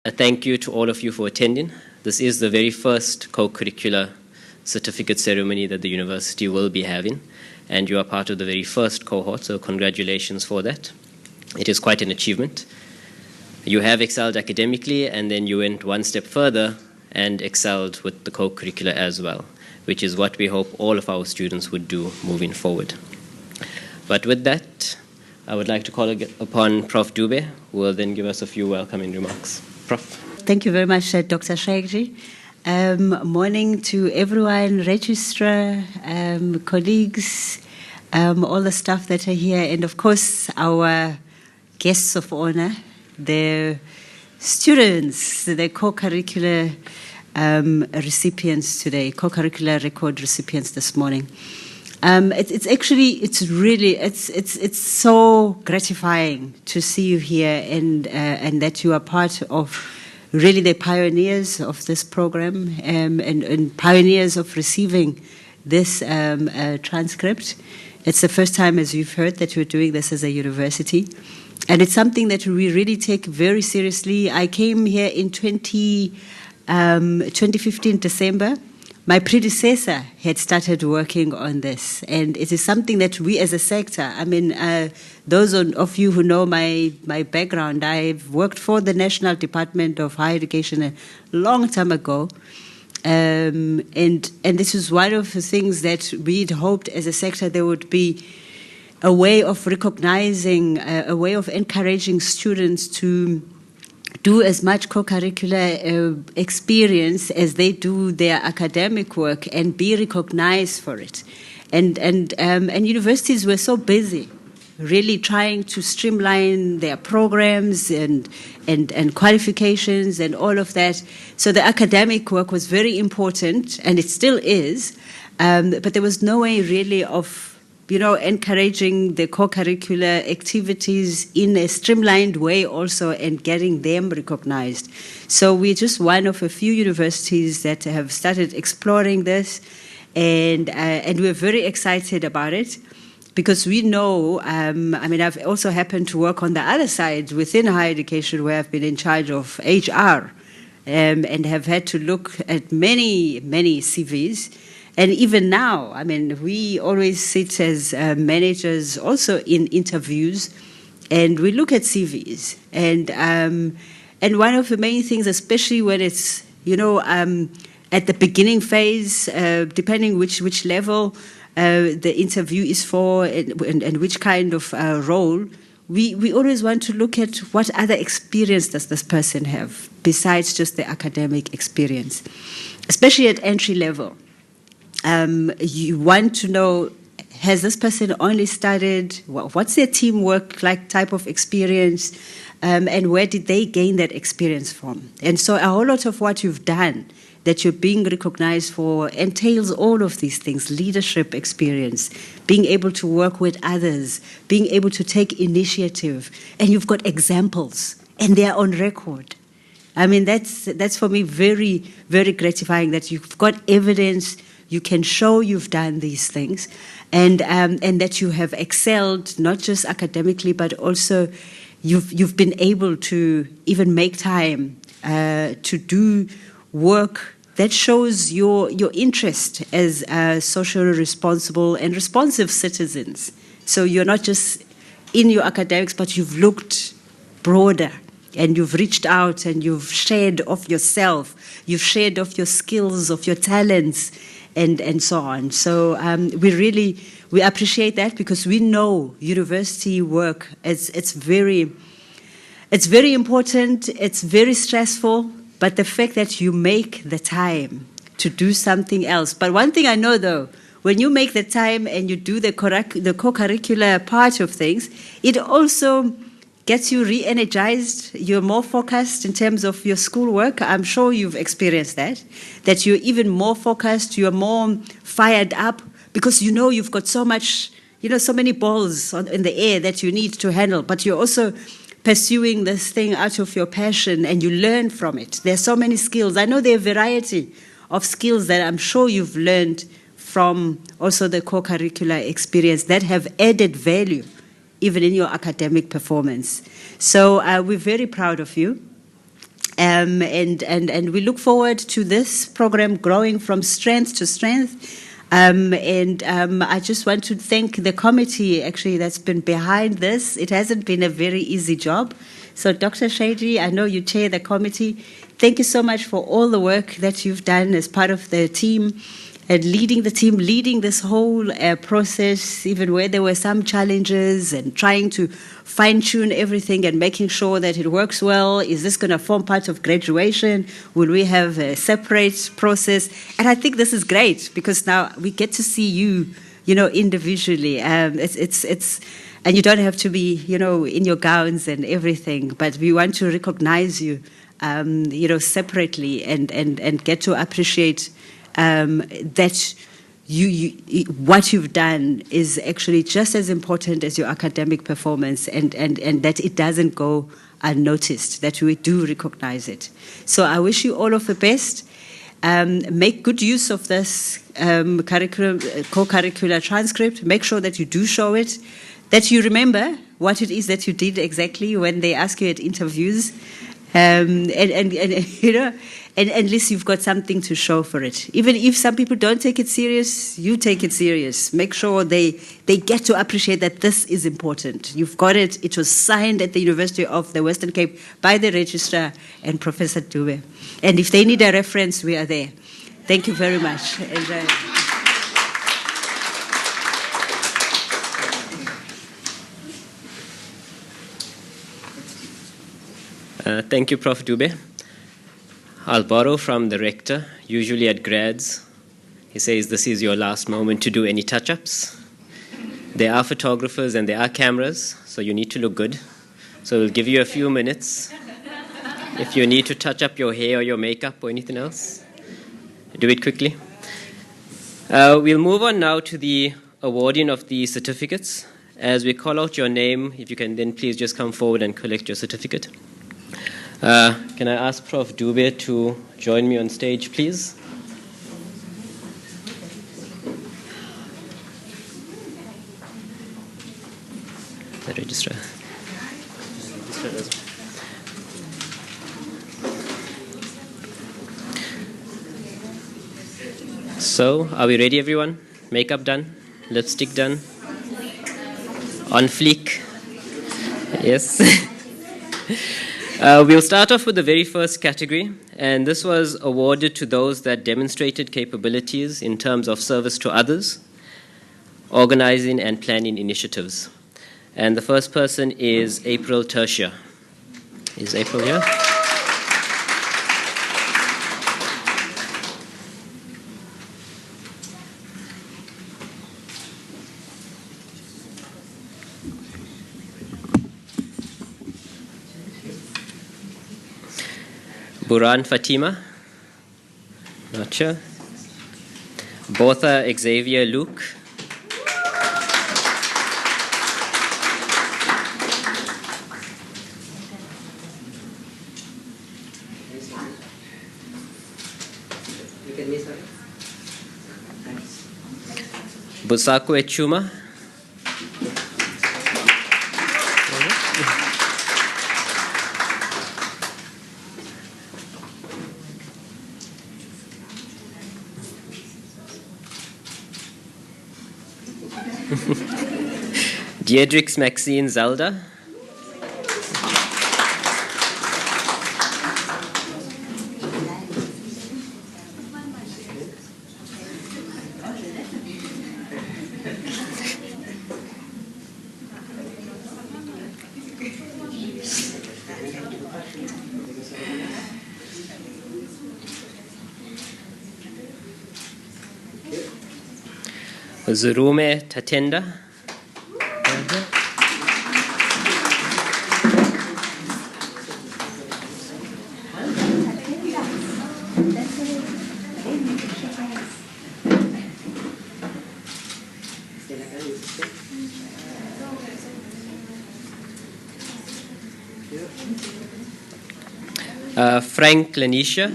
A thank you to all of you for attending. This is the very first co-curricular certificate ceremony that the university will be having, and you are part of the very first cohort, so congratulations for that. It is quite an achievement. You have excelled academically, and then you went one step further and excelled with the co-curricular as well, which is what we hope all of our students would do moving forward. But with that, I would like to call upon Prof. Dube, who will then give us a few welcoming remarks. Prof. Thank you very much, Dr. Shaikji. Morning to everyone, registrar, colleagues, all the staff that are here, and of course our guests of honor, the students, the co-curricular recipients today, co-curricular record recipients this morning. It's so gratifying to see you here and that you are part of really the pioneers of this program and pioneers of receiving this transcript. It's the first time, as you've heard, that we're doing this as a university. And it's something that we really take very seriously. I came here in 2015, December. My predecessor had started working on this, and it is something that we as a sector, I mean, those of you who know my background, I've worked for the National Department of Higher Education a long time ago, and this is one of the things that we'd hoped as a sector there would be a way of recognizing, a way of encouraging students to do as much co-curricular experience as they do their academic work and be recognized for it. And universities were so busy really trying to streamline their programs and qualifications and all of that. So the academic work was very important, and it still is, but there was no way really of encouraging the co-curricular activities in a streamlined way also and getting them recognized. So we're just one of a few universities that have started exploring this, and we're very excited about it because we know, I've also happened to work on the other side within higher education where I've been in charge of HR and have had to look at many CVs. And even now, I mean, we always sit as managers also in interviews, and we look at CVs. And one of the main things, especially when it's at the beginning phase, depending which level the interview is for and which kind of role, we always want to look at what other experience does this person have besides just the academic experience, especially at entry level. You want to know, has this person only studied, what's their teamwork like type of experience, and where did they gain that experience from? And so a whole lot of what you've done that you're being recognized for entails all of these things: leadership experience, being able to work with others, being able to take initiative, and you've got examples, and they're on record. I mean, that's for me very, very gratifying that you've got evidence. You can show you've done these things, and that you have excelled not just academically, but also you've been able to even make time to do work that shows your interest as socially responsible and responsive citizens. So you're not just in your academics, but you've looked broader. And you've reached out and you've shared of yourself, you've shared of your skills, of your talents, and so on. So we appreciate that because we know university work it's very important, it's very stressful, but the fact that you make the time to do something else. But one thing I know though, when you make the time and you do the co-curricular part of things, it also gets you re-energized, you're more focused in terms of your schoolwork. I'm sure you've experienced that you're even more focused, you're more fired up because you've got so much, so many balls in the air that you need to handle, but you're also pursuing this thing out of your passion and you learn from it. There's so many skills. I know there are a variety of skills that I'm sure you've learned from also the co-curricular experience that have added value even in your academic performance. So we're very proud of you. And we look forward to this program growing from strength to strength. I just want to thank the committee, actually, that's been behind this. It hasn't been a very easy job. So, Dr. Shaji, I know you chair the committee. Thank you so much for all the work that you've done as part of the team and leading the team, leading this whole process, even where there were some challenges, and trying to fine-tune everything and making sure that it works well. Is this going to form part of graduation? Will we have a separate process? And I think this is great because now we get to see you, individually. It's and you don't have to be, in your gowns and everything, but we want to recognize you, separately and get to appreciate that what you've done is actually just as important as your academic performance, and that it doesn't go unnoticed, that we do recognize it. So I wish you all of the best. Make good use of this co-curricular transcript. Make sure that you do show it, that you remember what it is that you did exactly when they ask you at interviews. And at least you've got something to show for it. Even if some people don't take it serious, you take it serious. Make sure they get to appreciate that this is important. You've got it. It was signed at the University of the Western Cape by the Registrar and Professor Dube. And if they need a reference, we are there. Thank you very much. Thank you, Prof. Dube. I'll borrow from the rector. Usually at grads, he says this is your last moment to do any touch-ups. There are photographers and there are cameras, so you need to look good. So we'll give you a few minutes. If you need to touch up your hair or your makeup or anything else, do it quickly. We'll move on now to the awarding of the certificates. As we call out your name, if you can then please just come forward and collect your certificate. Can I ask Prof. Dube to join me on stage, please? The registrar. So, are we ready, everyone? Makeup done? Lipstick done? On fleek? Yes. We'll start off with the very first category, and this was awarded to those that demonstrated capabilities in terms of service to others, organizing and planning initiatives. And the first person is April Tertia. Is April here? Buran Fatima, not sure. Botha Xavier Luke. Busako Echuma. Deirdrix Maxine Zelda. Zurume Tatenda. Frank Lanisha.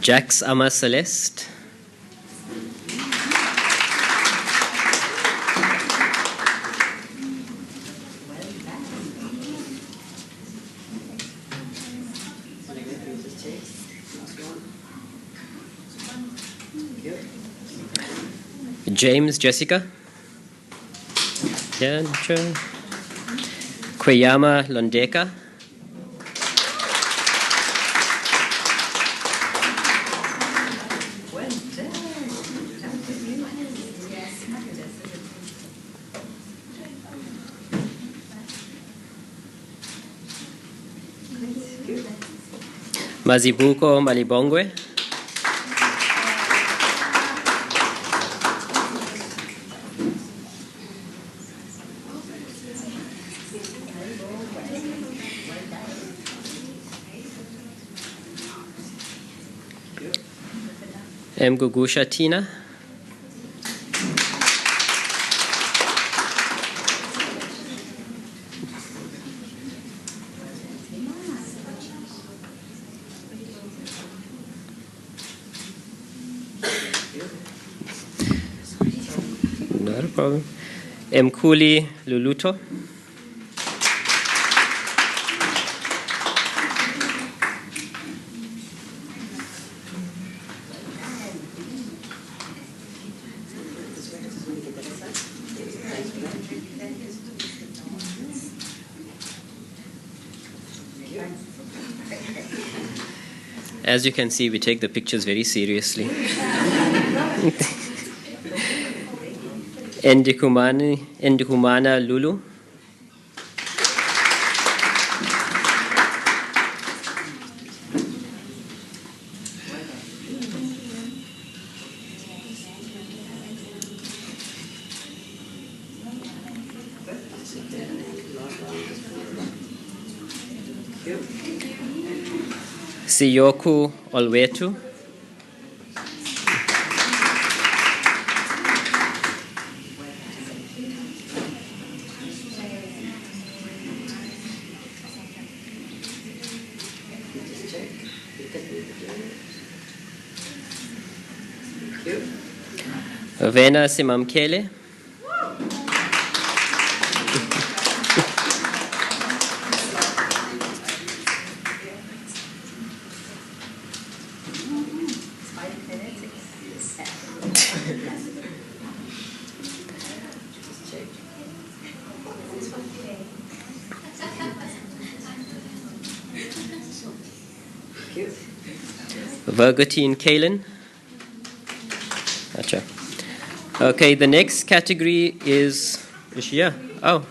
Jax Ama Celeste. James Jessica. Kweyama Londeka. Mazibuko Malibongwe. Mgugusha Tina. Not a problem. Mkuli Luluto. As you can see, we take the pictures very seriously. Ndikumana Lulu. Siyoku Olwetu. Vena Simamkele. Vergotine Kalen. Gotcha. Okay, the next category is she here? Oh.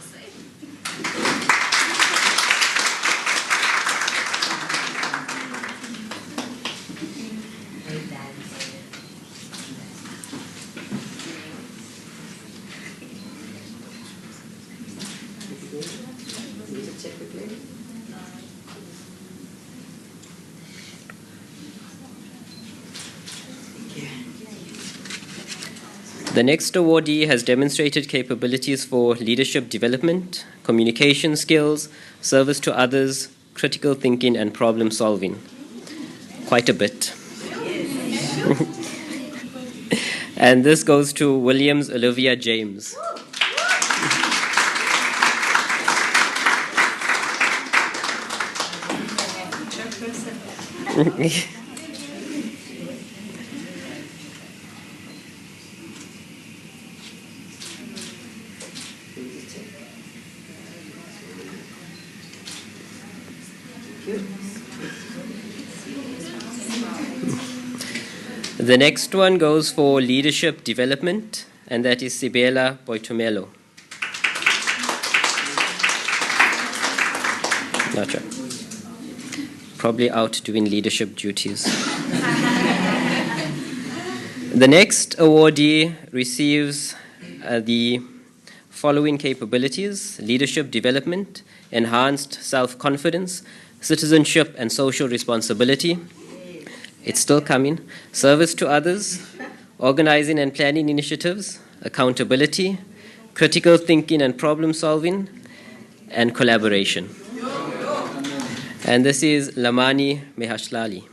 The next awardee has demonstrated capabilities for leadership development, communication skills, service to others, critical thinking, and problem solving. Quite a bit. And this goes to Williams Olivia James. The next one goes for leadership development, and that is Sibela Boitumelo. Gotcha. Probably out doing leadership duties. The next awardee receives the following capabilities: leadership development, enhanced self-confidence, citizenship and social responsibility. It's still coming. Service to others, organizing and planning initiatives, accountability, critical thinking and problem solving, and collaboration. And this is Lamani Mehashlali.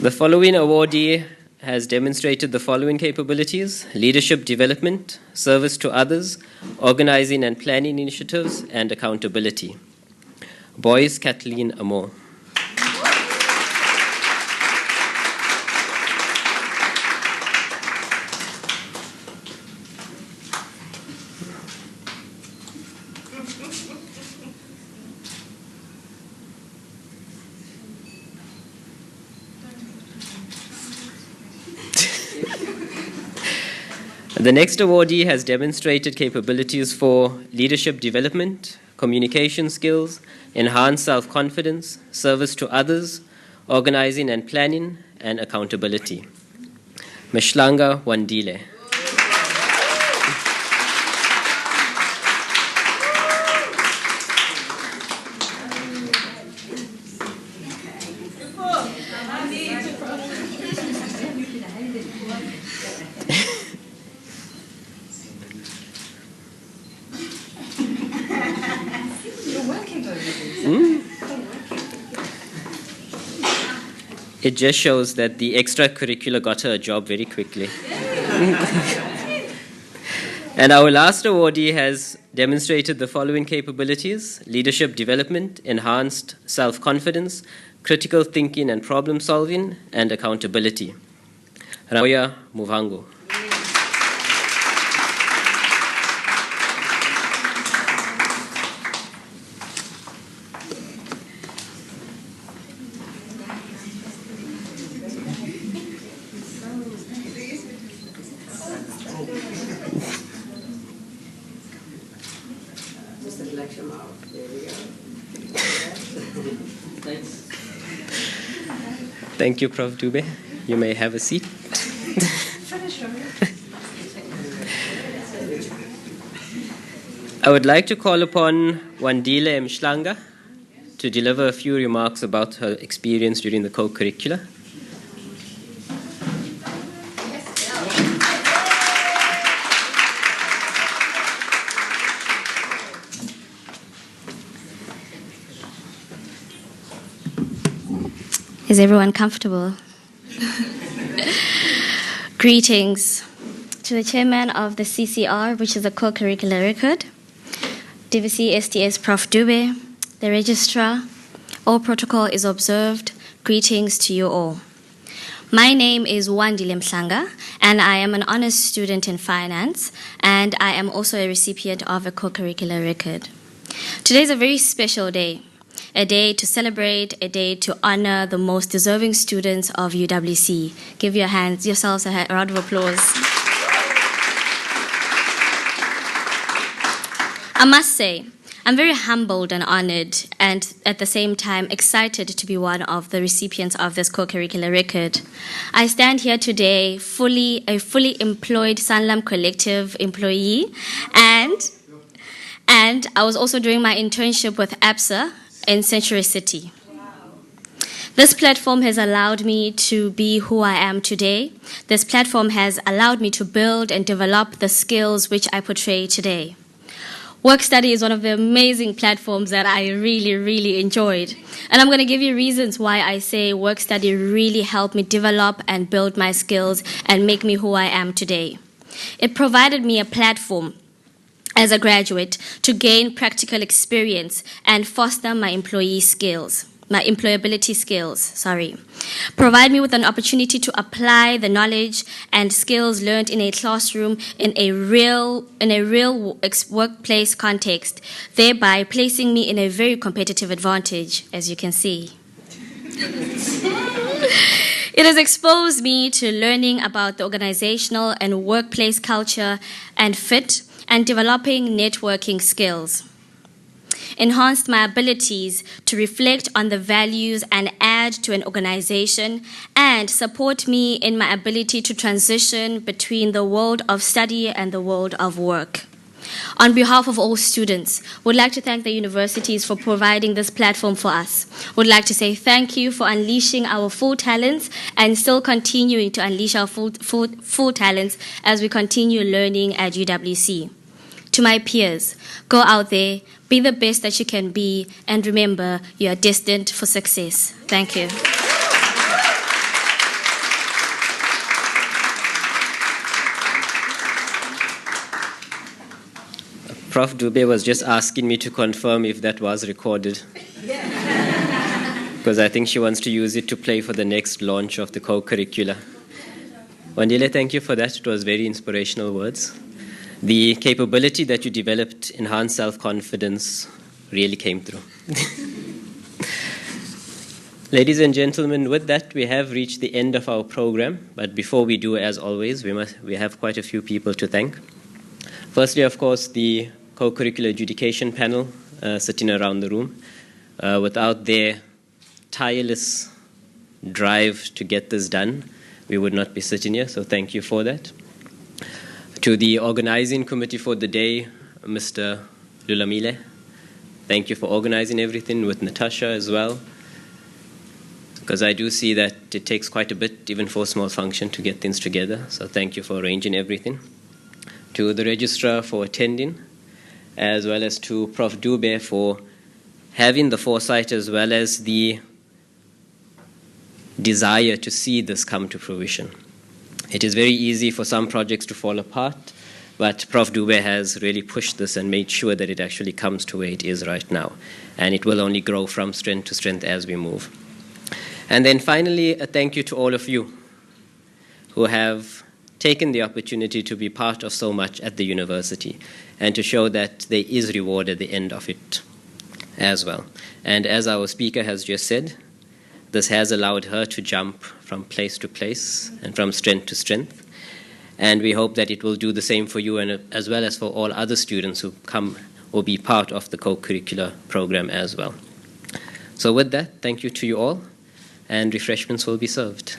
The following awardee has demonstrated the following capabilities: leadership development, service to others, organizing and planning initiatives, and accountability. Boyce Kathleen Amor. The next awardee has demonstrated capabilities for leadership development, communication skills, enhanced self-confidence, service to others, organizing and planning, and accountability. Mshlanga Wandile. It just shows that the extracurricular got her a job very quickly. And our last awardee has demonstrated the following capabilities: leadership development, enhanced self-confidence, critical thinking and problem solving, and accountability. Ramoya Muvango. Thank you, Prof. Dube. You may have a seat. I would like to call upon Wandile Mshlanga to deliver a few remarks about her experience during the co-curricular. Is everyone comfortable? Greetings to the chairman of the CCR, which is the co-curricular record, UWC SDS Prof. Dube, the registrar. All protocol is observed. Greetings to you all. My name is Wandile Mhlanga, and I am an honors student in finance, and I am also a recipient of a co-curricular record. Today is a very special day. A day to celebrate, a day to honor the most deserving students of UWC. Give yourselves a round of applause. I must say, I'm very humbled and honored, and at the same time excited to be one of the recipients of this co-curricular record. I stand here today a fully employed Sanlam Collective employee, and I was also doing my internship with APSA in Century City. This platform has allowed me to be who I am today. This platform has allowed me to build and develop the skills which I portray today. Work Study is one of the amazing platforms that I really, really enjoyed. And I'm going to give you reasons why I say Work Study really helped me develop and build my skills and make me who I am today. It provided me a platform as a graduate to gain practical experience and foster my employability skills, Provide me with an opportunity to apply the knowledge and skills learned in a classroom in a real workplace context, thereby placing me in a very competitive advantage, as you can see. It has exposed me to learning about the organizational and workplace culture and fit, and developing networking skills. enhanced my abilities to reflect on the values and add to an organization, and support me in my ability to transition between the world of study and the world of work. On behalf of all students, would like to thank the universities for providing this platform for us. Would like to say thank you for unleashing our full talents and still continuing to unleash our full talents as we continue learning at UWC. To my peers, go out there, be the best that you can be, and remember, you are destined for success. Thank you. Prof. Dube was just asking me to confirm if that was recorded. Because I think she wants to use it to play for the next launch of the co-curricular. Wandile, thank you for that. It was very inspirational words. The capability that you developed, enhanced self-confidence, really came through. Ladies and gentlemen, with that, we have reached the end of our program. But before we do, as always, we have quite a few people to thank. Firstly, of course, the co-curricular adjudication panel sitting around the room. Without their tireless drive to get this done, we would not be sitting here, so thank you for that. To the organizing committee for the day, Mr. Lulamile, thank you for organizing everything, with Natasha as well, because I do see that it takes quite a bit, even for a small function, to get things together, so thank you for arranging everything. To the registrar for attending, as well as to Prof. Dube for having the foresight as well as the desire to see this come to fruition. It is very easy for some projects to fall apart, but Prof. Dube has really pushed this and made sure that it actually comes to where it is right now. And it will only grow from strength to strength as we move. And then finally, a thank you to all of you who have taken the opportunity to be part of so much at the university and to show that there is reward at the end of it as well. And as our speaker has just said, this has allowed her to jump from place to place and from strength to strength. And we hope that it will do the same for you, and as well as for all other students who come or be part of the co-curricular program as well. So with that, thank you to you all, and refreshments will be served.